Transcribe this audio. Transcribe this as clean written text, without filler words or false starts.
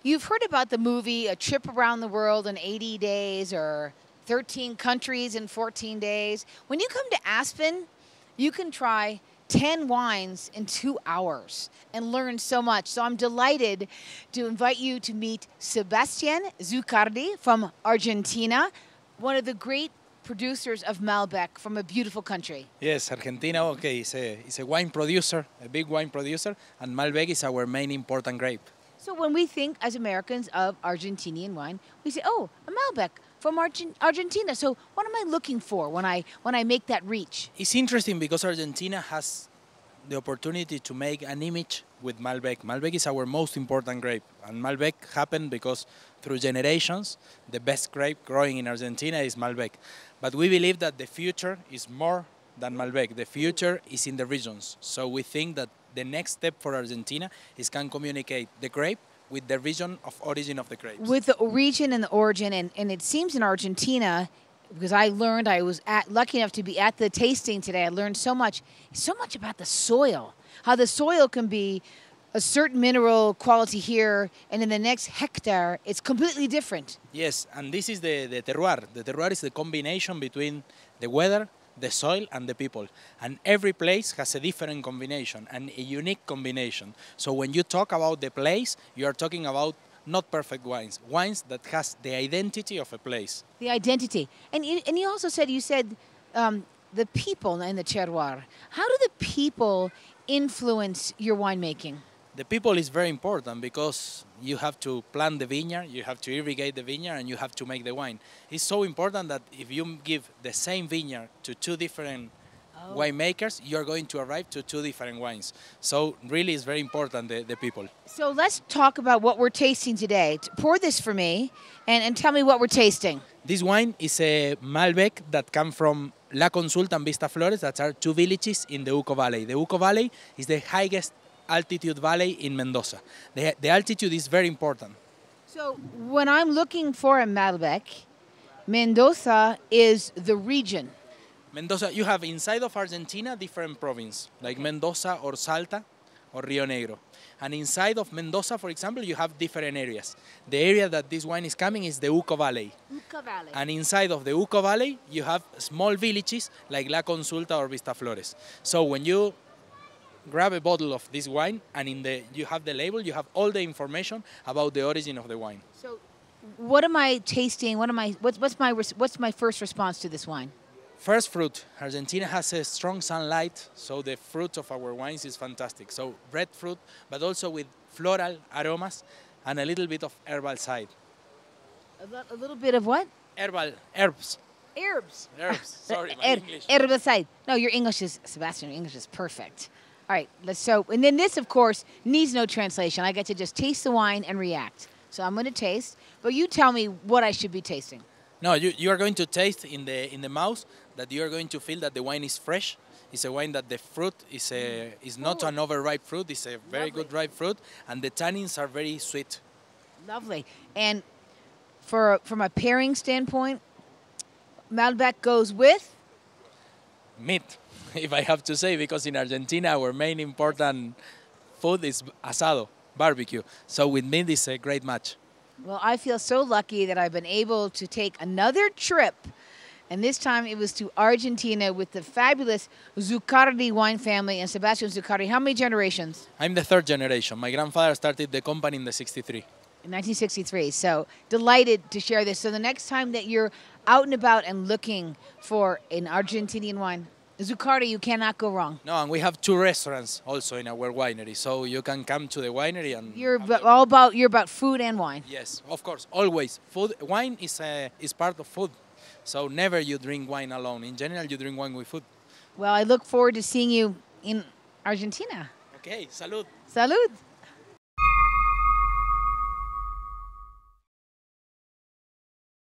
You've heard about the movie A Trip Around the World in 80 Days or 13 Countries in 14 Days. When you come to Aspen, you can try 10 wines in 2 hours and learn so much. So I'm delighted to invite you to meet Sebastian Zuccardi from Argentina, one of the great producers of Malbec from a beautiful country. Yes, Argentina, okay, is a wine producer, a big wine producer, and Malbec is our main important grape. So when we think as Americans of Argentinian wine, we say, oh, a Malbec from Argentina. So what am I looking for when I make that reach? It's interesting because Argentina has the opportunity to make an image with Malbec. Malbec is our most important grape, and Malbec happened because through generations, the best grape growing in Argentina is Malbec. But we believe that the future is more than Malbec. The future is in the regions. So we think that the next step for Argentina is can communicate the grape with the region of origin of the grapes. With the region and the origin, and it seems in Argentina, because I was lucky enough to be at the tasting today, I learned so much about the soil, how the soil can be a certain mineral quality here, and in the next hectare, it's completely different. Yes, and this is the terroir. The terroir is the combination between the weather, the soil, and the people. And every place has a different combination and a unique combination. So when you talk about the place, you are talking about not perfect wines, wines that has the identity of a place. The identity. And you also said, the people in the terroir. How do the people influence your winemaking? The people is very important because you have to plant the vineyard, you have to irrigate the vineyard, and you have to make the wine. It's so important that if you give the same vineyard to two different winemakers, you're going to arrive to two different wines. So really it's very important, the people. So let's talk about what we're tasting today. Pour this for me and tell me what we're tasting. This wine is a Malbec that comes from La Consulta and Vista Flores, that are two villages in the Uco Valley. The Uco Valley is the highest altitude valley in Mendoza. The altitude is very important. So when I'm looking for a Malbec, Mendoza is the region. Mendoza, you have inside of Argentina different provinces, like Mendoza or Salta or Rio Negro. And inside of Mendoza, for example, you have different areas. The area that this wine is coming is the Uco Valley. Uco Valley. And inside of the Uco Valley, you have small villages like La Consulta or Vista Flores. So when you grab a bottle of this wine and you have the label, you have all the information about the origin of the wine. So what am I tasting? What's my first response to this wine? First fruit. Argentina has a strong sunlight, so the fruit of our wines is fantastic. So red fruit, but also with floral aromas and a little bit of herbal side. A little bit of what? Herbs. Herbs. Herbs. Sorry, my English. Herbicide. No, Sebastian, your English is perfect. All right, and then this, of course, needs no translation. I get to just taste the wine and react. So I'm going to taste, but you tell me what I should be tasting. No, you are going to taste in the mouth that you are going to feel that the wine is fresh. It's a wine that the fruit is not an overripe fruit. It's a very good ripe fruit, and the tannins are very sweet. Lovely. And from a pairing standpoint, Malbec goes with? Meat, if I have to say, because in Argentina our main important food is asado, barbecue. So with meat it's a great match. Well, I feel so lucky that I've been able to take another trip, and this time it was to Argentina with the fabulous Zuccardi wine family and Sebastian Zuccardi. How many generations? I'm the third generation. My grandfather started the company in the 63. In 1963. So delighted to share this. So the next time that you're out and about and looking for an Argentinian wine, Zuccardi, you cannot go wrong. No, and we have 2 restaurants also in our winery, so you can come to the winery and. You're about food and wine. Yes, of course, always. Wine is part of food, so never you drink wine alone. In general, you drink wine with food. Well, I look forward to seeing you in Argentina. Okay, salud. Salud.